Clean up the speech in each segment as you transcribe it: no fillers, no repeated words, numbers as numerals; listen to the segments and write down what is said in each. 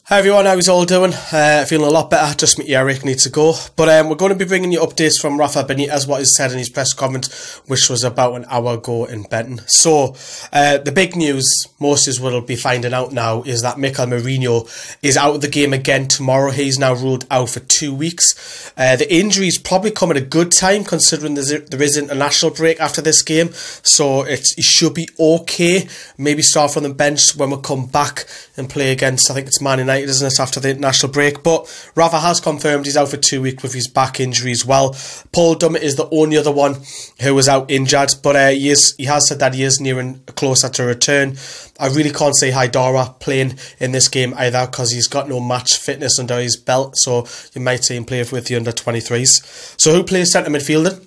Hi everyone, how's all doing? Feeling a lot better, just my earache needs to go. But we're going to be bringing you updates from Rafa Benitez, what he said in his press conference, which was about an hour ago in Benton. So, the big news, most of us will be finding out now, is that Mikel Merino is out of the game again tomorrow. He's now ruled out for 2 weeks. The injury's probably come at a good time, considering there is an international break after this game. So, he should be okay. Maybe start from the bench when we come back and play against, I think it's Man United, isn't it, after the international break. But Rafa has confirmed he's out for 2 weeks with his back injury as well. Paul Dummett is the only other one who was out injured, but he has said that he is nearing closer to return. I really can't see Haidara playing in this game either, because he's got no match fitness under his belt, so you might see him play with the under-23s. So who plays centre midfielder?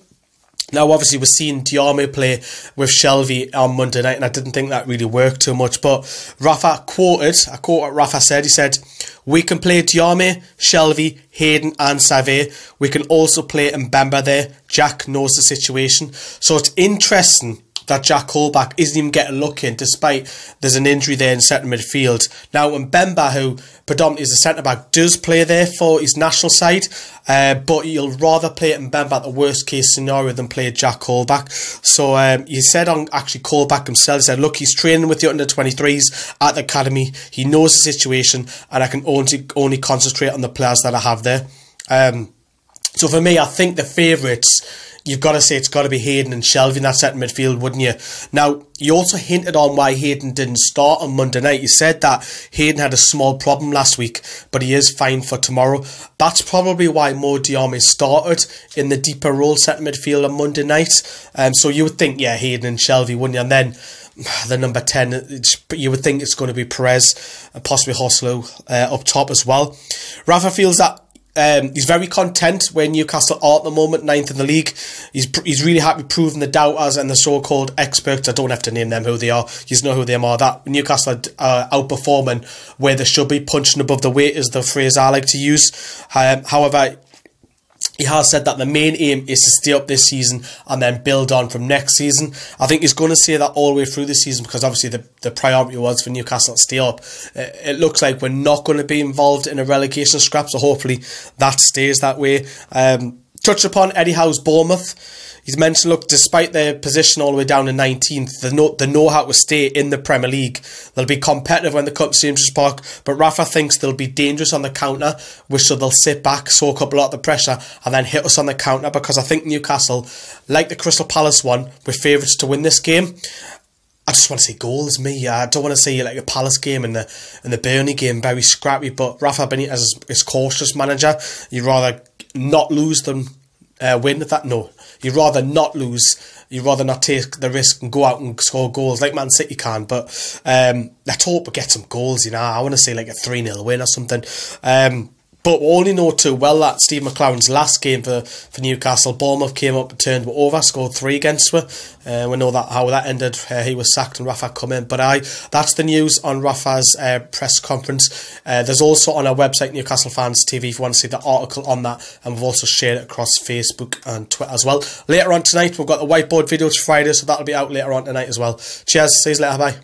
Now, obviously, we're seeing Diarmi play with Shelvey on Monday night, and I didn't think that really worked too much. But Rafa quoted, I quote what Rafa said, he said, "We can play Diarmi, Shelvey, Hayden and Save. We can also play Mbemba there. Jack knows the situation." So it's interesting that Jack Holback isn't even getting a look in, despite there's an injury there in centre midfield. Now, Mbemba, who predominantly is a centre-back, does play there for his national side, but he'll rather play Mbemba at the worst-case scenario than play Jack Holback. So he said on actually Holback himself, he said, "Look, he's training with the under-23s at the academy. He knows the situation, and I can only concentrate on the players that I have there." So for me, I think the favourites, you've got to say it's got to be Hayden and Shelvey in that centre midfield, wouldn't you? Now, he also hinted on why Hayden didn't start on Monday night. He said that Hayden had a small problem last week, but he is fine for tomorrow. That's probably why Mo Diarmi started in the deeper role centre midfield on Monday night. So you would think, yeah, Hayden and Shelvey, wouldn't you? And then the number 10, you would think it's going to be Perez and possibly Hoslu up top as well. Rafa feels that he's very content where Newcastle are at the moment, 9th in the league. He's really happy proving the doubters and the so-called experts. I don't have to name them who they are. You know who they are. That Newcastle are outperforming where they should be, punching above the weight is the phrase I like to use. However, he has said that the main aim is to stay up this season and then build on from next season. I think he's going to say that all the way through the season, because obviously the priority was for Newcastle to stay up. It looks like we're not going to be involved in a relegation scrap, so hopefully that stays that way. Touched upon Eddie Howe's Bournemouth. He's mentioned, look, despite their position all the way down to 19th, they know how to stay in the Premier League. They'll be competitive when they come to St James's Park, but Rafa thinks they'll be dangerous on the counter, which so they'll sit back, soak up a lot of the pressure, and then hit us on the counter, because I think Newcastle, like the Crystal Palace one, we're favourites to win this game. I just want to see goals, me. I don't want to see like a Palace game and the Burnley game, very scrappy, but Rafa Benitez is cautious manager. You'd rather not lose than win at that. No, you'd rather not lose. You'd rather not take the risk and go out and score goals like Man City can. But let's hope we get some goals. You know, I want to see like a 3-0 win or something. But we only know too well that Steve McLaren's last game for Newcastle, Bournemouth came up and turned over, scored 3 against us. We know that how that ended. He was sacked and Rafa come in. But that's the news on Rafa's press conference. There's also on our website, Newcastle Fans TV, if you want to see the article on that. And we've also shared it across Facebook and Twitter as well. Later on tonight, we've got the whiteboard videos Friday, so that'll be out later on tonight as well. Cheers. See you later. Bye.